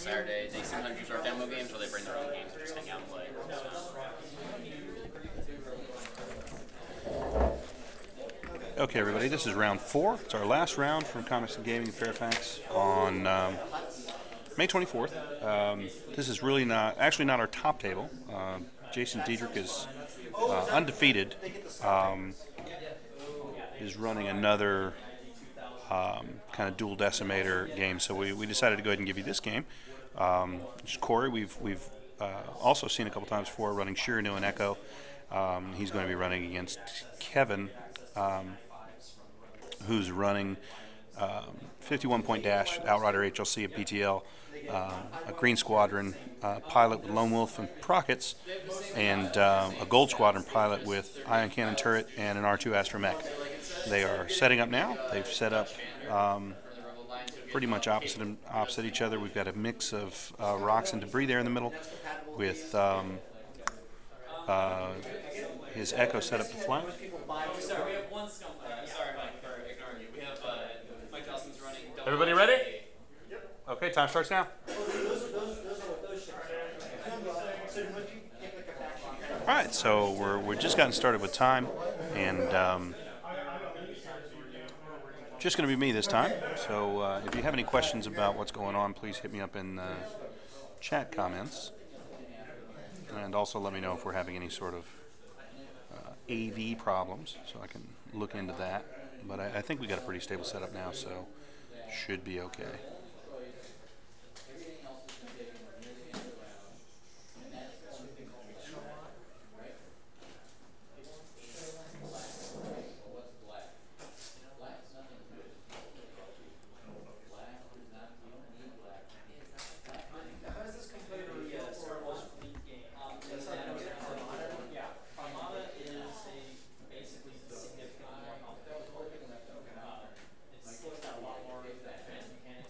Saturday. They sometimes use our demo games or they bring their own games and just hang out and play. Okay, everybody, this is round 4. It's our last round from Comics and Gaming in Fairfax on May 24th. This is really actually not our top table. Jason Diedrich is undefeated. Is running another kind of dual decimator game, so we decided to go ahead and give you this game. Corey, we've also seen a couple times before, running Chiraneau and Echo. He's going to be running against Kevin, who's running 51-point dash, Outrider HLC at BTL, a Green Squadron pilot with Lone Wolf and Prockets, and a Gold Squadron pilot with Ion Cannon Turret and an R2 Astromech. They are setting up now. They've set up pretty much opposite each other. We've got a mix of rocks and debris there in the middle, with his Echo set up to flank. Everybody ready? Okay, time starts now. All right, so we're just gotten started with time, and just going to be me this time. So if you have any questions about what's going on, please hit me up in the chat comments, and also let me know if we're having any sort of AV problems, so I can look into that. But I think we got a pretty stable setup now, so should be okay.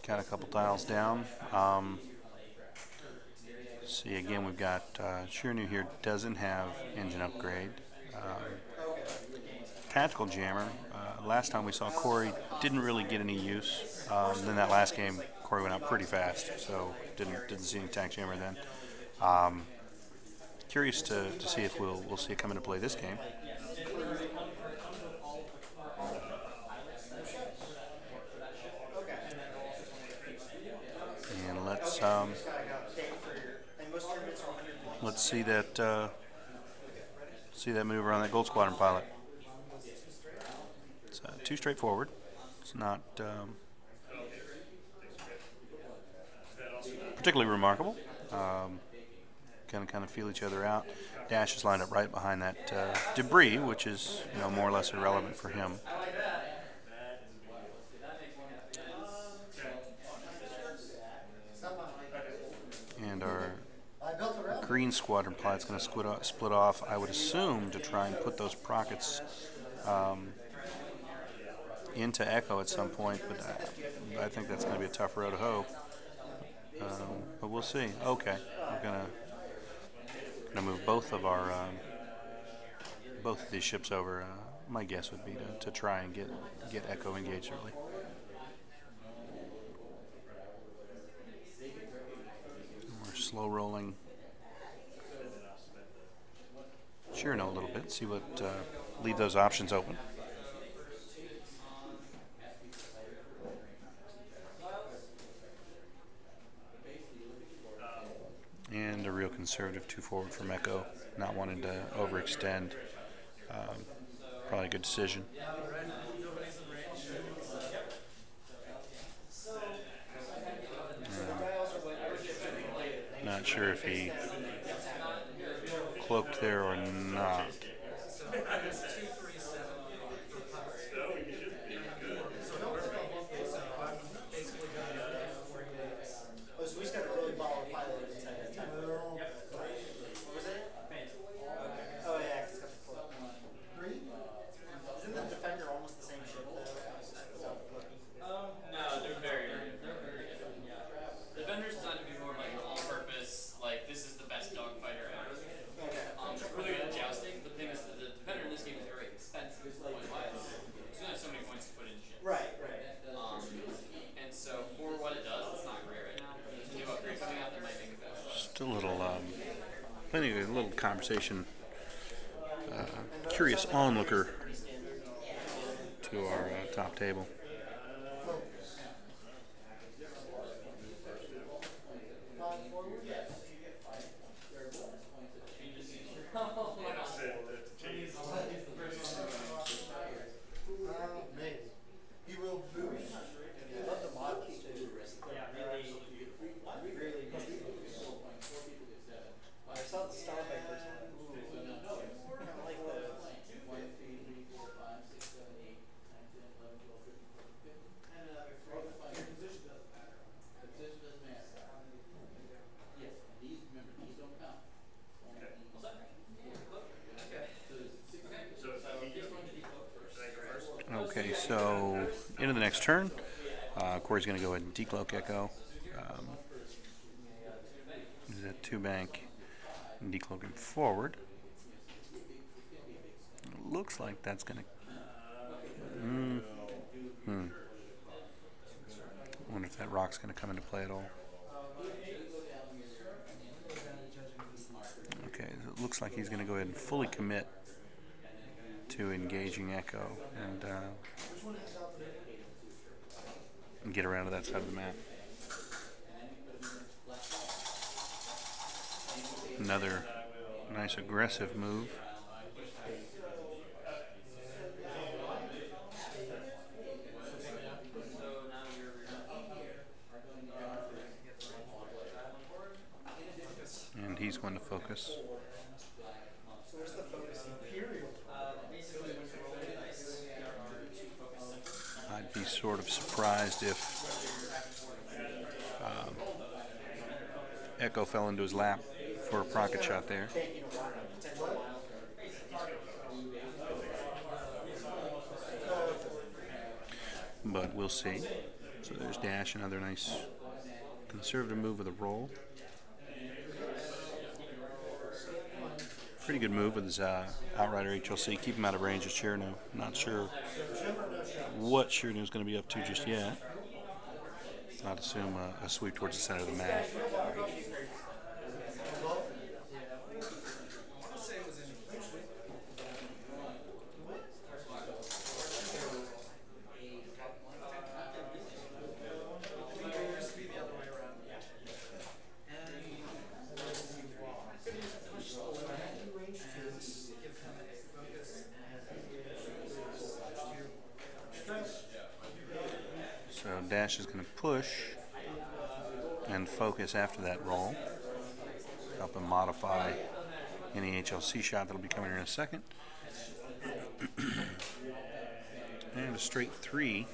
Got a couple dials down. See, again, we've got Chiraneau here doesn't have engine upgrade. Tactical Jammer. Last time we saw Corey didn't really get any use. Then that last game, Corey went out pretty fast, so didn't see any Tac Jammer then. Curious to see if we'll see it come into play this game. And let's see that maneuver on that Gold Squadron pilot. It's too straightforward. It's not particularly remarkable. Kind of feel each other out. Dash is lined up right behind that debris, which is more or less irrelevant for him. And our Green Squadron pilot's going to split off, I would assume, to try and put those Prockets into Echo at some point, but I think that's going to be a tough row to hoe. But we'll see. Okay, we're going to move both of these ships over. My guess would be to try and get Echo engaged early. Slow rolling Chiraneau a little bit, see what leave those options open. And a real conservative 2 forward from Echo, not wanting to overextend. Probably a good decision. Not sure if he cloaked there or not. Just a little, plenty of a little conversation. Curious onlooker to our top table. Okay, so into the next turn, Corey's going to go ahead and decloak Echo. He's at 2-bank and decloaking forward. It looks like that's going to... I wonder if that rock's going to come into play at all. Okay, so it looks like he's going to go ahead and fully commit to engaging Echo and get around to that side of the map. Another nice aggressive move. And he's going to focus. I'd be sort of surprised if Echo fell into his lap for a pocket shot there. But we'll see. So there's dash, another nice conservative move with a roll. Pretty good move with his Outrider HLC. Keep him out of range of Chiraneau. Not sure what Chiraneau's going to be up to just yet. I'd assume a sweep towards the center of the mat. So dash is going to push and focus after that roll. Help him modify any HLC shot that'll be coming in a second. And a straight 3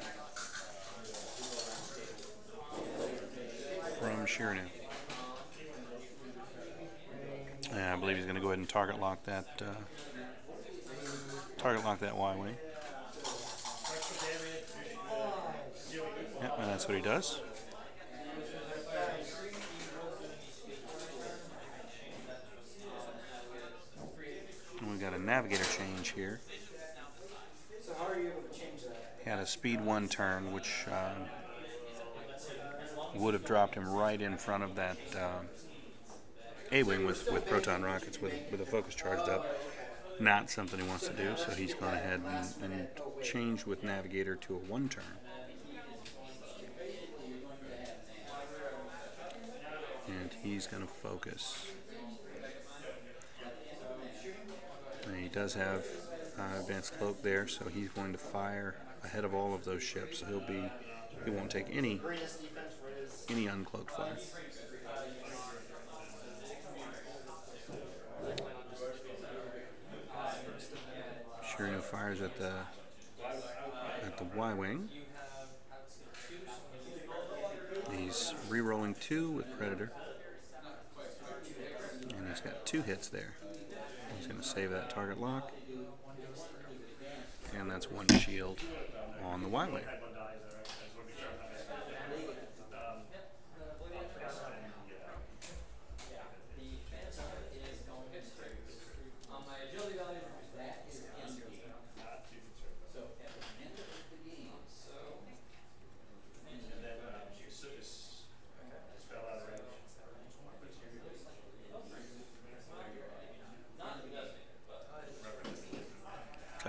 from Chiraneau. And I believe he's going to go ahead and target lock that Y-wing. Yep, and that's what he does. And we've got a navigator change here. So how are you able to change that? He had a speed 1 turn, which would have dropped him right in front of that A-wing with proton rockets with a focus charged up. Not something he wants to do, so he's gone ahead and changed with navigator to a 1 turn. And he's going to focus. And he does have advanced cloak there, so he's going to fire ahead of all of those ships. So he won't take any uncloaked fire. Chiraneau fires at the Y-wing. He's re-rolling 2 with Predator. And he's got 2 hits there. He's going to save that target lock. And that's 1 shield on the Y-wing.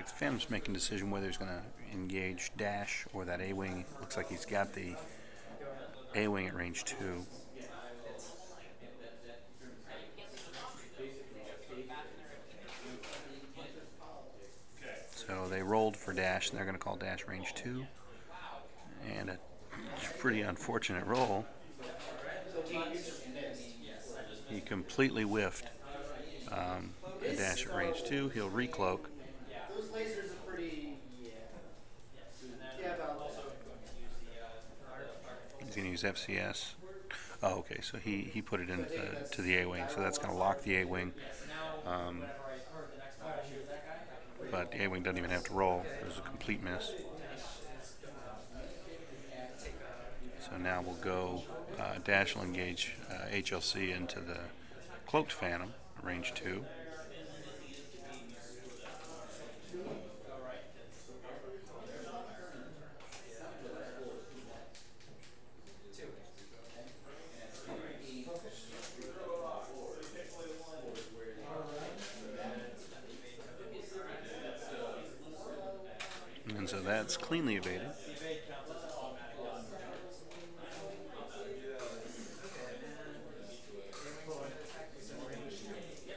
like the Phantom's making a decision whether he's going to engage dash or that A-wing. Looks like he's got the A-wing at range 2. So they rolled for dash, and they're going to call dash range 2. And a pretty unfortunate roll. He completely whiffed a dash at range 2. He'll recloak. Those lasers are pretty. Yeah, about. He's going to use FCS. Oh, okay, so he put it into the A-wing, so that's going to lock the A-wing. But the A-wing doesn't even have to roll. It was a complete miss. So now we'll go, dash will engage HLC into the cloaked Phantom, range 2. And so that's cleanly evaded.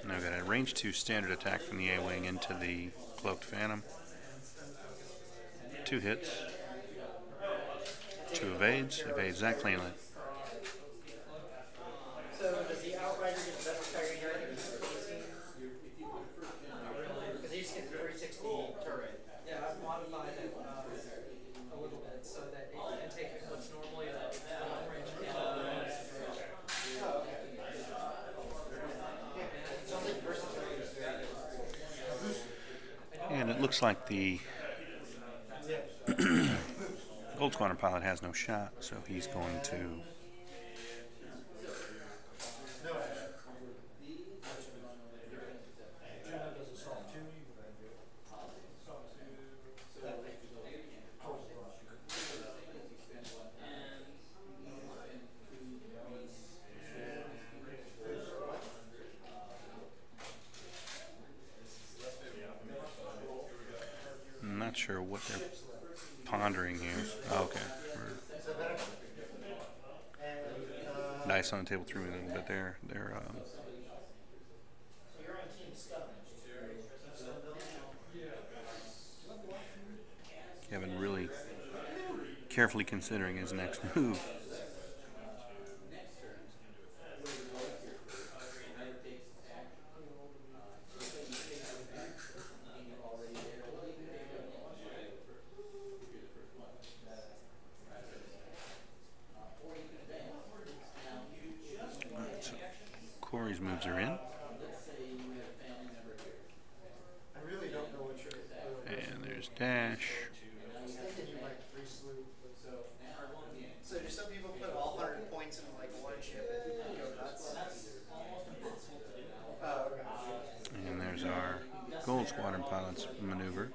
Now we've got a range 2 standard attack from the A-wing into the cloaked Phantom. 2 hits. 2 evades. Evades that cleanly. So does the Outrider get the best target here? Because he just gets 360 turret. Yeah, I've modified it a little bit so that it can take what's normally a long range cannon. And it looks like the Gold Squadron pilot has no shot, so he's going to I'm not sure what they're pondering here. Oh, okay. Dice on the table threw me a little bit there. They're Kevin really carefully considering his next move. Corey's moves are in. I really don't know what you're. And there's dash. I was thinking you might re-slew. So do some people put all 100 points in like one chip and go nuts? Oh, okay. And there's our Gold Squadron pilot's maneuver.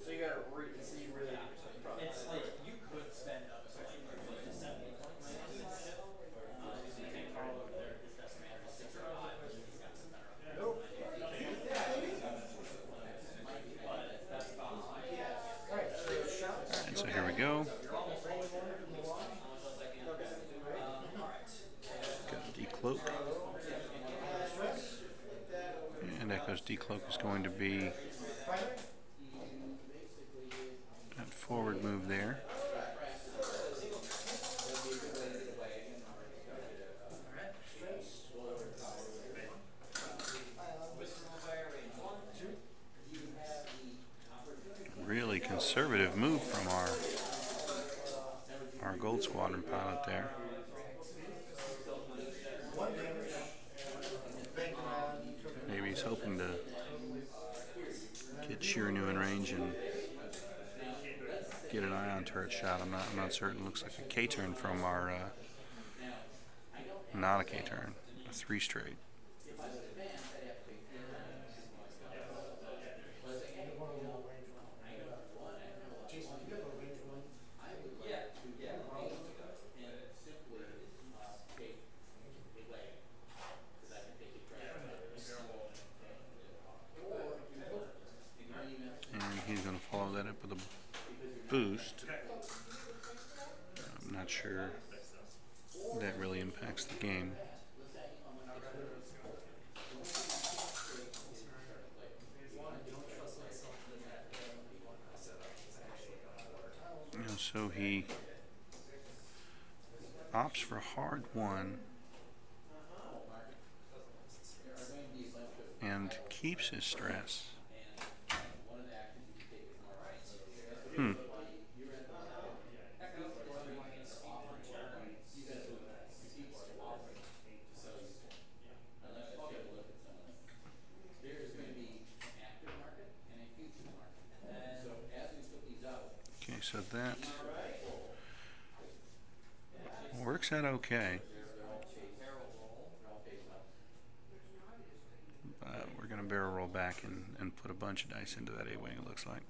So you gotta so you really. It's like you could spend up to Nope. Alright, so shots. And so here we go. Got decloak. And Echo's decloak is going to be that forward move there. Really conservative move from our Gold Squadron pilot there. Maybe he's hoping to get Chiraneau in range and get an ion turret shot. I'm not certain. Looks like a K-turn from our not a K-turn, a 3 straight. he's going to follow that up with a boost. I'm not sure that really impacts the game. So he opts for hard one and keeps his stress. Okay, so that works out okay. We're going to barrel roll back and put a bunch of dice into that A-wing, it looks like.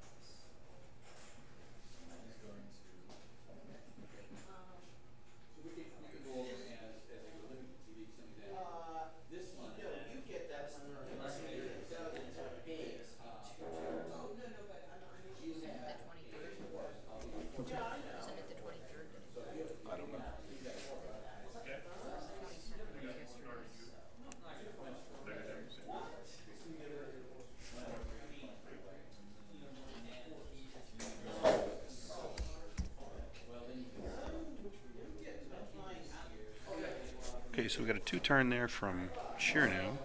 Okay, so we got a 2-turn there from Chiraneau.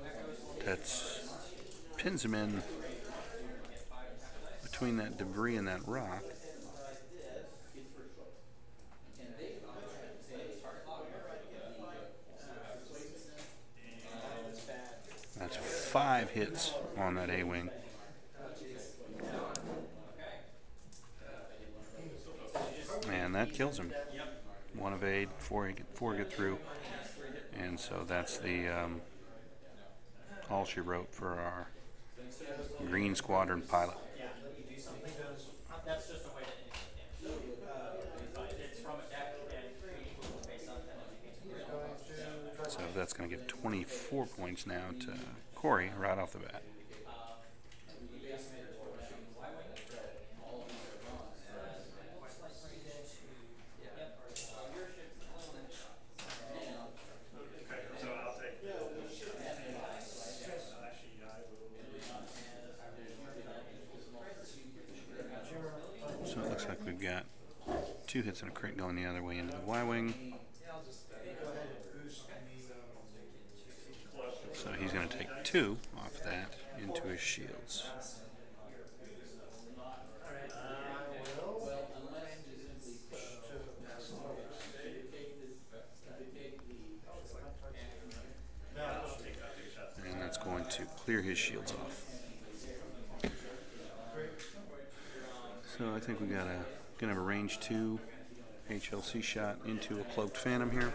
That's pins him in between that debris and that rock. That's 5 hits on that A-wing. And that kills him. 1 evade, 4 get through. And so that's the all she wrote for our Green Squadron pilot. That's just a way to indicate damage. It's from a deck and based on So that's going to give 24 points now to Corey right off the bat. So it looks like we've got 2 hits and a crit going the other way into the Y-wing. So he's going to take 2 off that into his shields. And that's going to clear his shields off. So I think we got gonna have a range 2 HLC shot into a cloaked phantom here.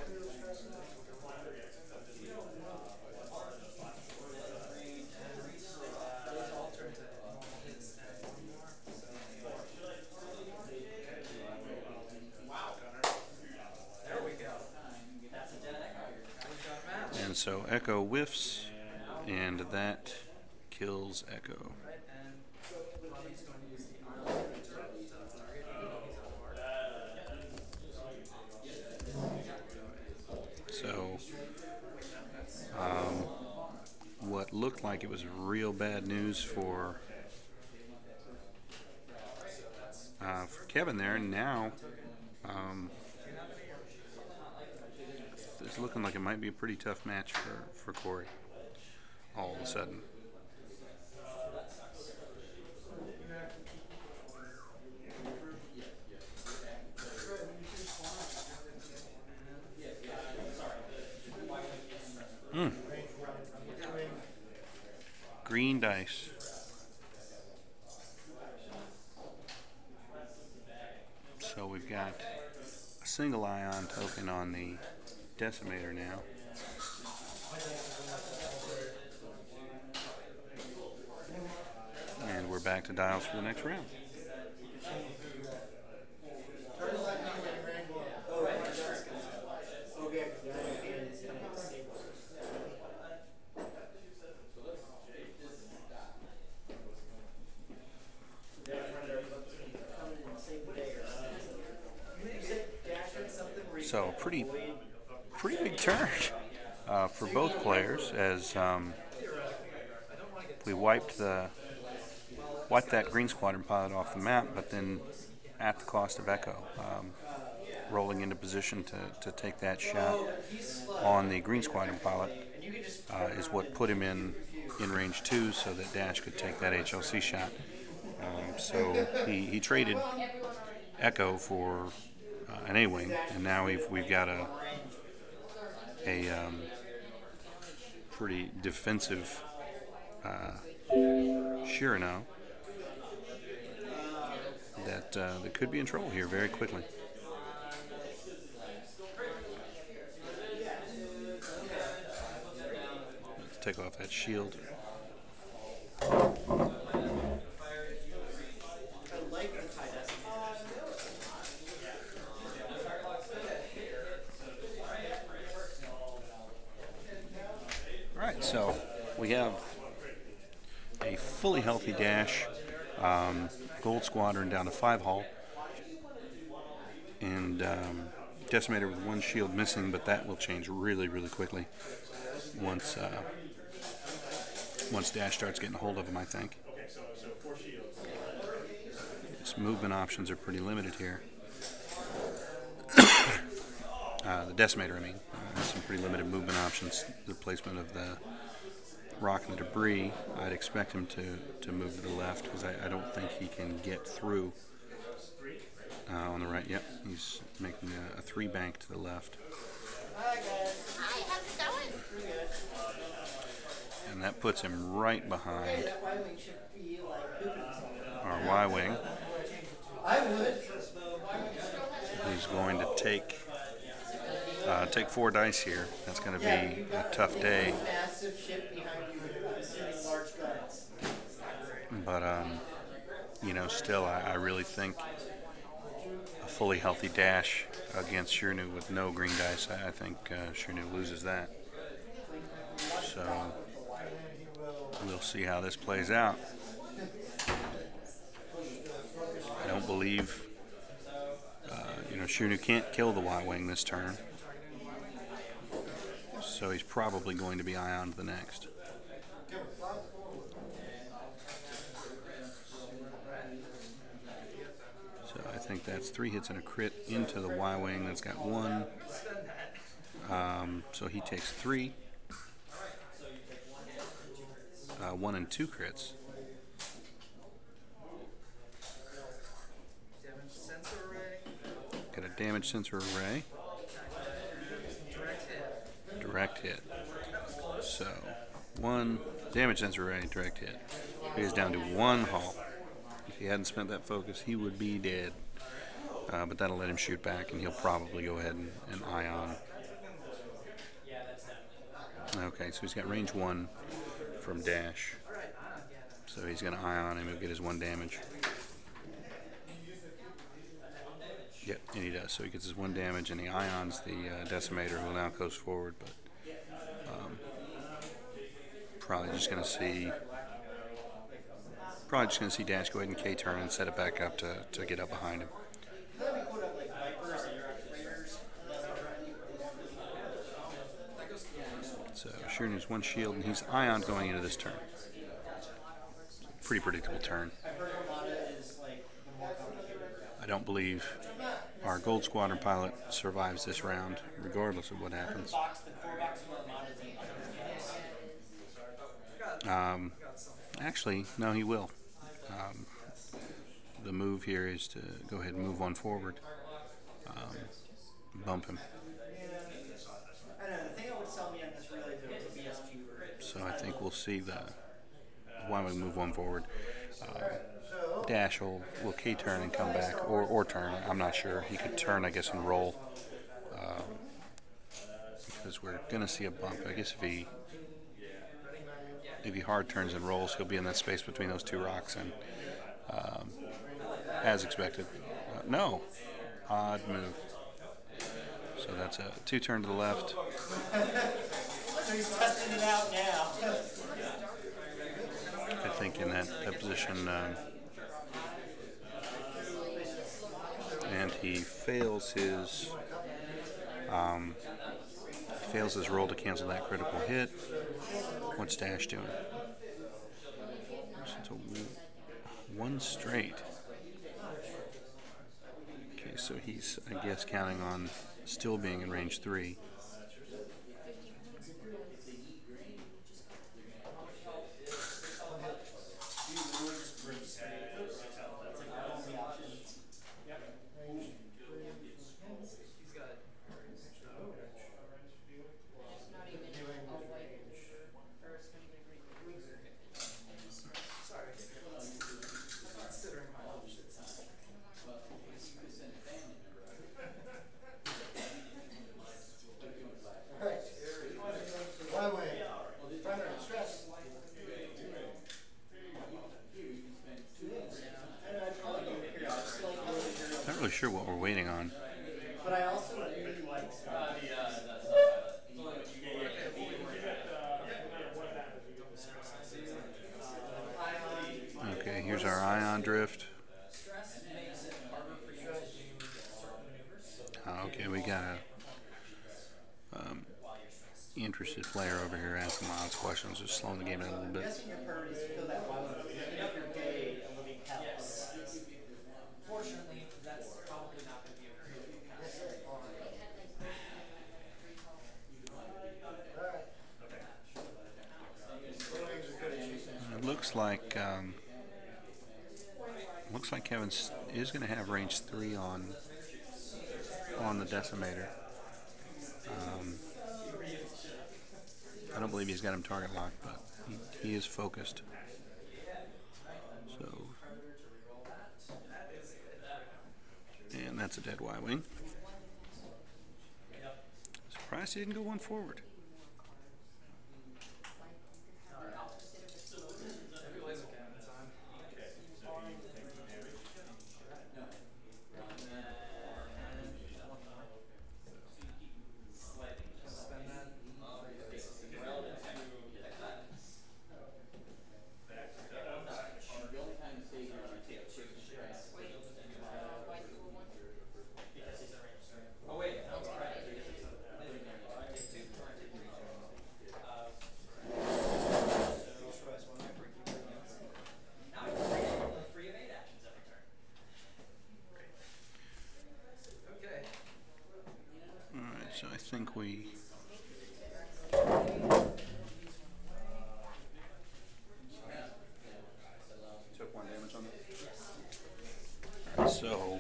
And so Echo whiffs, and that kills Echo. So, what looked like it was real bad news for Kevin there, now it's looking like it might be a pretty tough match for Corey all of a sudden. Green dice. So we've got a single ion token on the decimator now. And we're back to dials for the next round. So pretty big turn for both players, as we wiped that Green Squadron pilot off the map, but then at the cost of Echo, rolling into position to take that shot on the Green Squadron pilot is what put him in range 2 so that Dash could take that HLC shot. So he traded Echo for an A-wing, and now we've got a pretty defensive Chiraneau that could be in trouble here very quickly. Let's take off that shield. Alright, so we have a fully healthy Dash, Gold Squadron down to 5 hull, and Decimator with 1 shield missing, but that will change really quickly once Dash starts getting a hold of him, I think. His movement options are pretty limited here. The Decimator, I mean, has some pretty limited movement options. The placement of the rock and the debris, I'd expect him to move to the left, because I don't think he can get through on the right. Yep, he's making a 3 bank to the left. Hi, guys. Hi, how's it going? And that puts him right behind our Y-wing. I would. He's going to take 4 dice here. That's going to be a tough day. Massive ship behind you with large guns. But you know, still, I really think a fully healthy Dash against Chiraneau with no green dice, I think Chiraneau loses that. So we'll see how this plays out. I don't believe Chiraneau can't kill the Y-wing this turn, so he's probably going to be ioned the next. So I think that's 3 hits and a crit into the Y-wing. That's got 1. So he takes 3. 1 and 2 crits. Got a damage sensor array. Direct hit. So 1 damage sensor array, direct hit. He is down to 1 hull. If he hadn't spent that focus, he would be dead. But that'll let him shoot back, and he'll probably go ahead and ion. Okay, so he's got range 1 from Dash. So he's going to ion him. He'll get his 1 damage. Yep, and he does. So he gets his 1 damage, and he ions the Decimator, who now goes forward. But probably just going to see Dash go ahead and K-turn and set it back up to get up behind him. So Chiraneau's 1 shield, and he's ioned going into this turn. Pretty predictable turn. I don't believe our Gold Squadron pilot survives this round, regardless of what happens. Actually, no, he will. The move here is to go ahead and move 1 forward, bump him. So I think we'll see the Y-wing move 1 forward. Dash will K-turn and come back, or turn. I'm not sure. He could turn, I guess, and roll. Because we're going to see a bump. I guess if he hard turns and rolls, he'll be in that space between those 2 rocks. And as expected. No. Odd move. So that's a 2 turn to the left. He's testing it out now. I think in that position, and he fails his Fails his roll to cancel that critical hit. What's Dash doing? So one straight. Okay, so he's, I guess, counting on still being in range 3. Not really sure what we're waiting on. But I also really like Okay, here's our ion drift. Okay, we got a interested player over here asking lots of questions, just slowing the game down a little bit. guessing your priorities feel that while it's up your day a living hell. Fortunately, that's probably not going to be a very good pass. It looks like Kevin is going to have range 3 on the decimator. I don't believe he's got him target locked, but he is focused. So, and that's a dead Y-wing. Surprised he didn't go one forward. So I think we took 1 damage on that. Alright, so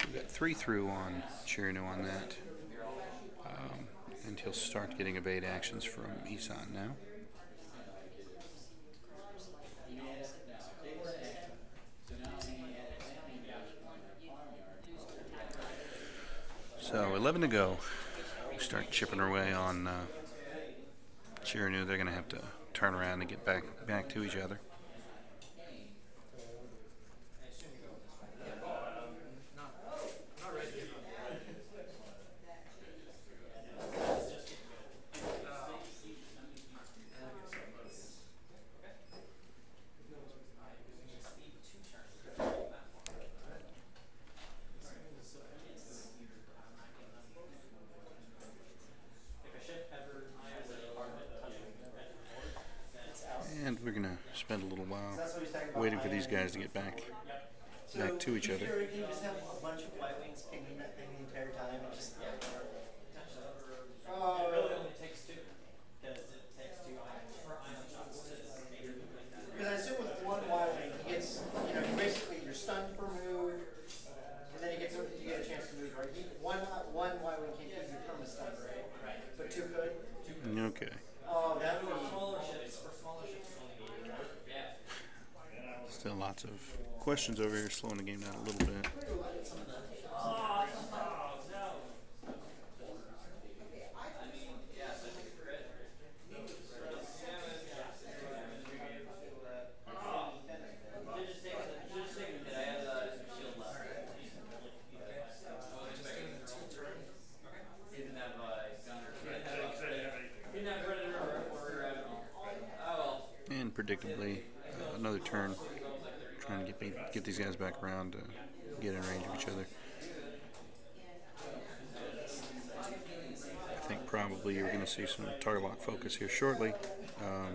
we got 3 through on Chiraneau on that. And he'll start getting evade actions from Isan now. So 11 to go. We start chipping our way on Chiraneau. They're going to have to turn around and get back to each other. And we're going to spend a little while waiting for these guys to get back to each other. Can you just have a bunch of Y-wings pinging that thing the entire time? And just, It really only takes 2. Because it takes 2 ion shots to make it move like that. because I assume with one Y-wing, he gets, basically you're stunned for move, and then you get a chance to move, right? One Y-wing can't give you perma-stun, right? Right. But 2 could? Okay. Oh, that would For be... smaller ships, yeah. Still lots of questions over here, slowing the game down a little bit. And predictably, another turn, trying to get these guys back around to get in range of each other. probably you're going to see some target lock focus here shortly. I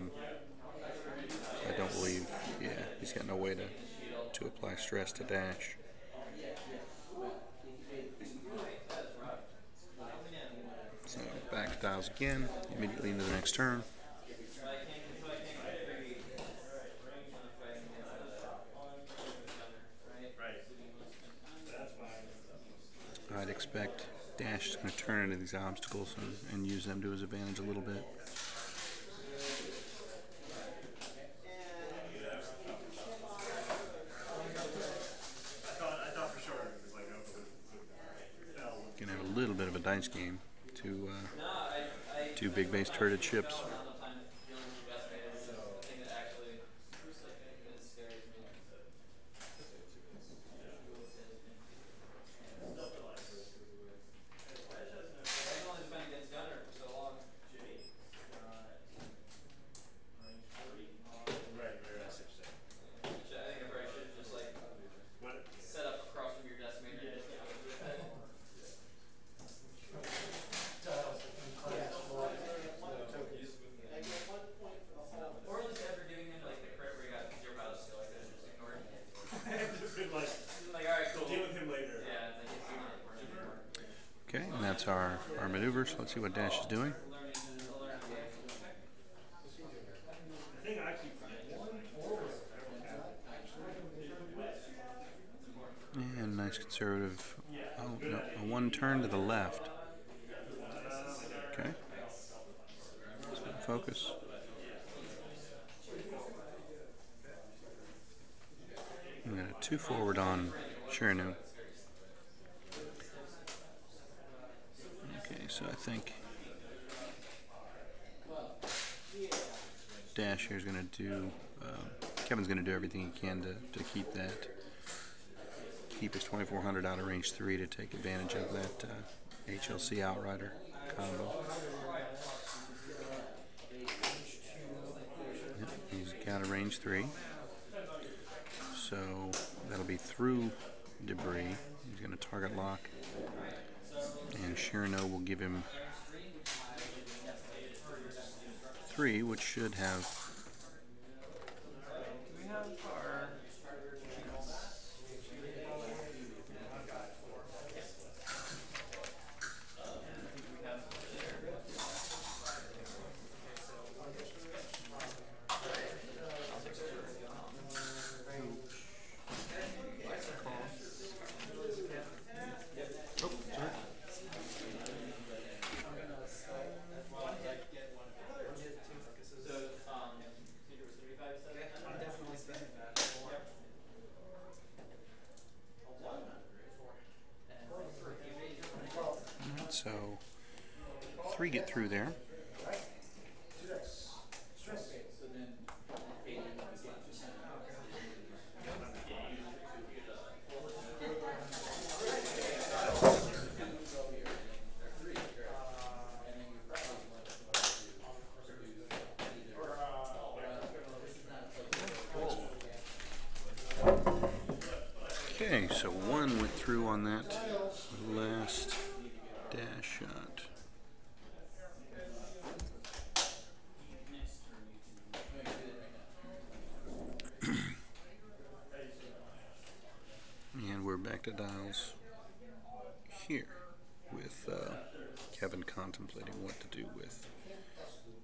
don't believe, yeah, he's got no way to apply stress to dash. So back to dials again, immediately into the next turn. I'd expect Dash is going to turn into these obstacles and use them to his advantage a little bit. Going to have a little bit of a dice game. Two big base turreted ships. Okay, and that's our maneuver, so let's see what Dash is doing. And nice conservative, oh no, a one turn to the left. Okay, so focus. We got a 2 forward on Chiraneau. Okay, so I think Dash here is going to do, Kevin's going to do everything he can to keep his 2400 out of range 3 to take advantage of that HLC Outrider combo. Yep, he's got a range 3. So that'll be through debris. He's going to target lock. And Chiraneau will give him 3, which should have. So 3 get through there. Okay, so 1 went through on that last dash shot. And we're back to dials here with Kevin contemplating what to do with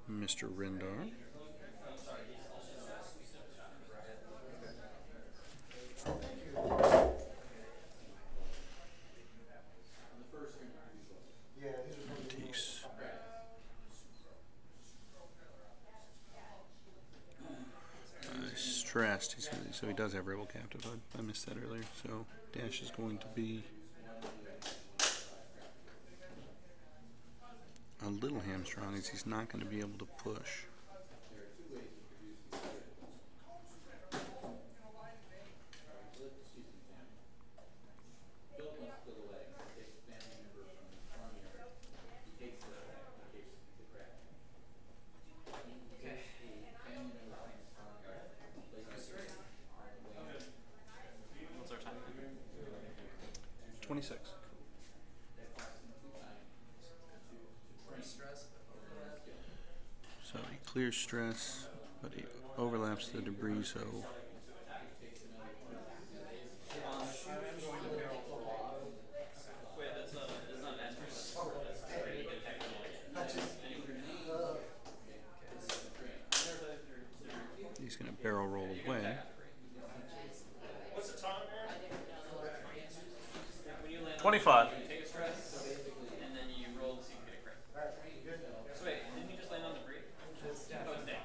Mr. Rendar. Stressed, so he does have Rebel Captive. I missed that earlier. So Dash is going to be a little hamstrung, as he's not going to be able to push. clears stress, but he overlaps the debris, so he's going to barrel roll away. What's the time there? 25. Take a stress, and then you roll to see if you get a crit. So wait, didn't you just land on the debris? Oh, it's dash.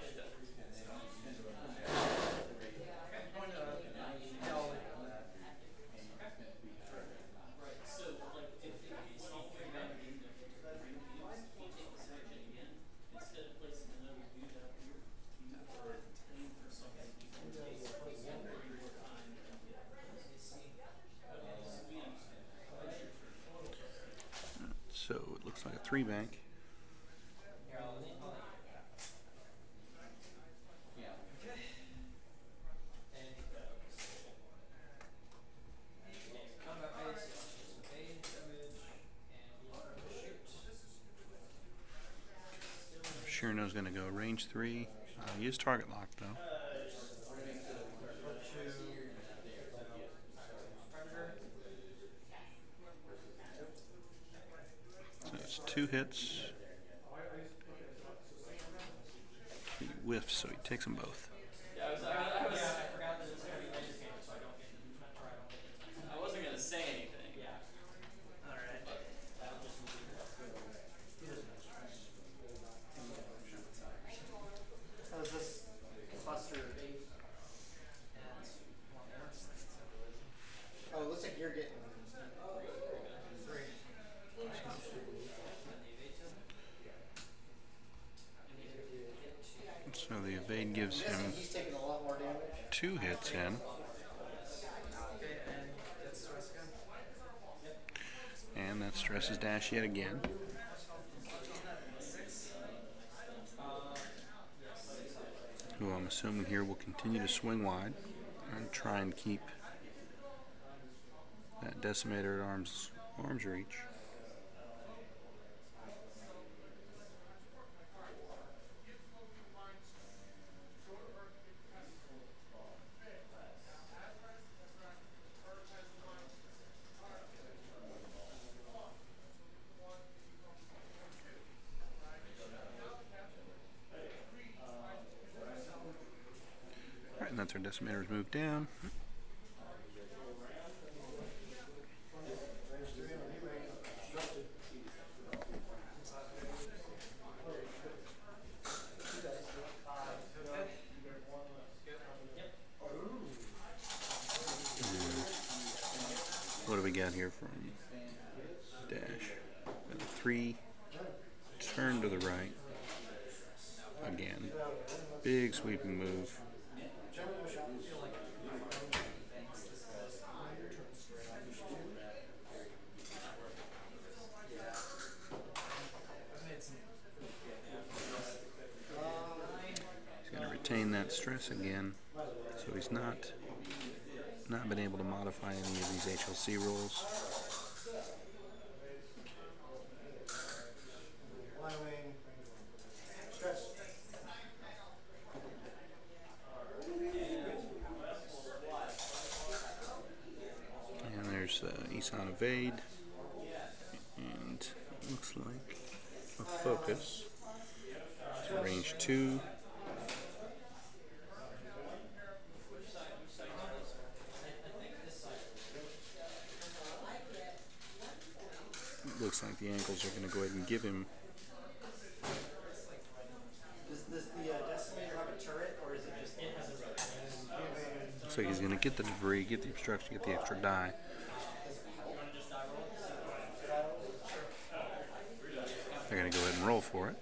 So it looks like a 3-bank. Chiraneau's going to go range 3. He is target locked though. So it's 2 hits. He whiffs, so he takes them both. Yeah, I forgot that it's going to be range game, so I wasn't going to say anything. Yeah. Alright. So is this cluster? Oh, it looks like you're getting 3. So the evade gives him He's taking a lot more damage. 2 hits in. And that stresses dash yet again. Who I'm assuming here will continue to swing wide and try and keep that decimator at arm's reach. Alright, and that's our decimator's moved down. What do we got here from dash? Got a 3, turn to the right. Again, big sweeping move. He's going to retain that stress again, so he's not been able to modify any of these HLC rolls. And there's the Isan evade, and it looks like a focus. So range 2. Looks like the ankles are going to go ahead and give him. Does the decimator have a turret, or is it just? It has a turret. So he's going to get the debris, get the obstruction, get the extra die. They're going to go ahead and roll for it.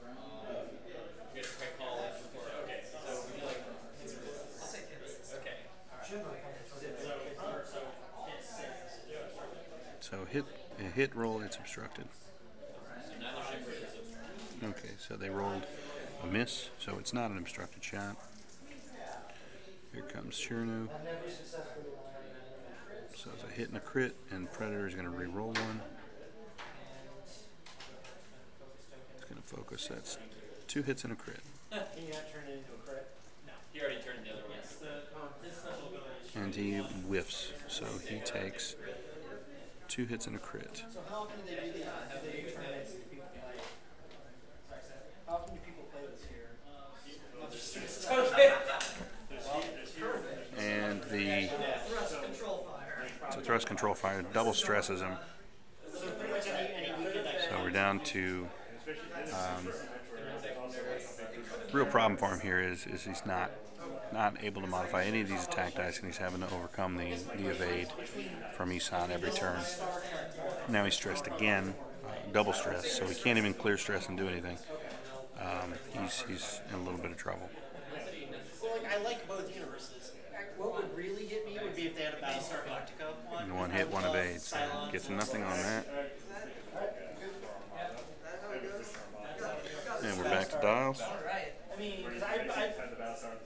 So hit roll, it's obstructed. Okay, so they rolled a miss, so it's not an obstructed shot. Here comes Chiraneau. So it's a hit and a crit, and Predator is going to re-roll one. It's going to focus. That's 2 hits and a crit. Can you not turn it into a crit? No, he already turned the other way. Yes, his special ability is And he whiffs, so he takes 2 hits and a crit. So how often do they do these? Do they do tournaments? Do people play? How often do people play this here? And the thrust control fire. so thrust control fire double stresses him. So pretty much any weekend I So we're down to real problem for him here is he's not able to modify any of these attack dice, and he's having to overcome the evade from Isan every turn. Now he's stressed again, double stress, so he can't even clear stress and do anything. He's in a little bit of trouble. Well, like, I like both universes. What would really get me would be if they had a Battlestar Galactica one. And 1 hit, 1 evade, so gets nothing on that. And we're back to dials. Alright. I mean,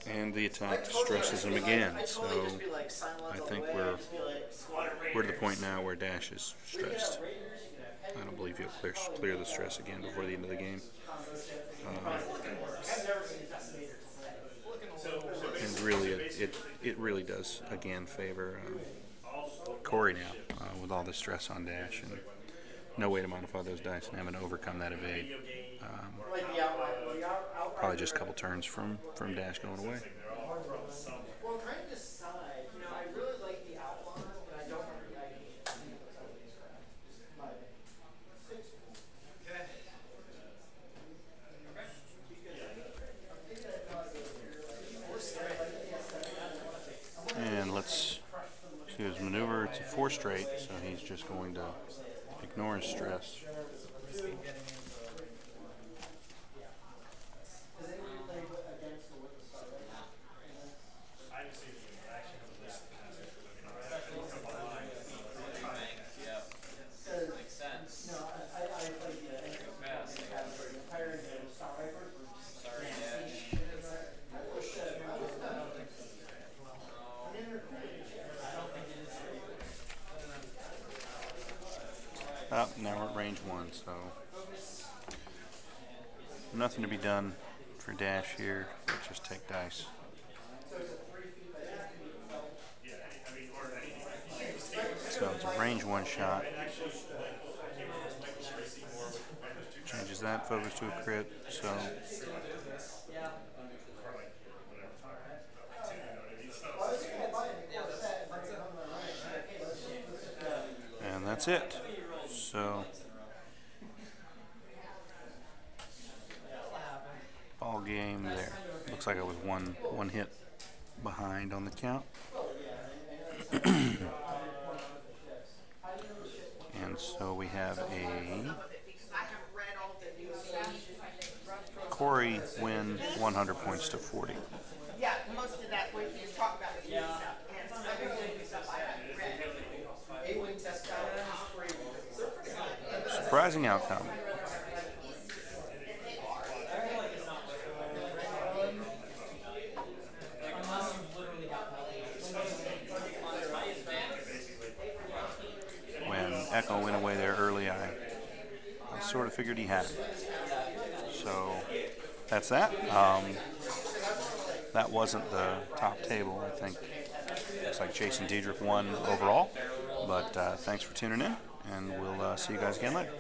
And the attack stresses him again, so I think we're to the point now where Dash is stressed. I don't believe he'll clear the stress again before the end of the game. And really, it really does again favor Corey now with all the stress on Dash and no way to modify those dice and having to overcome that evade. Probably just a couple turns from Dash going away. Well, I'm trying to decide. You know, I really like the outline, but I don't remember the ID. And let's see his maneuver. It's a 4 straight, so he's just going to ignore his stress. Now we're at range 1, so nothing to be done for Dash here. Let's just take dice. So it's a range 1 shot. Changes that focus to a crit, so and that's it. So ball game there. Looks like I was one hit behind on the count. And so we have a Corey win 100 points to 40. Yeah, most of that what you talk about is new stuff, and some other new stuff I haven't read. A-wing test battle. Surprising outcome. When Echo went away there early, I sort of figured he had it. So that's that. That wasn't the top table. I think looks like Jason Diedrich won overall. But thanks for tuning in, and we'll see you guys again later.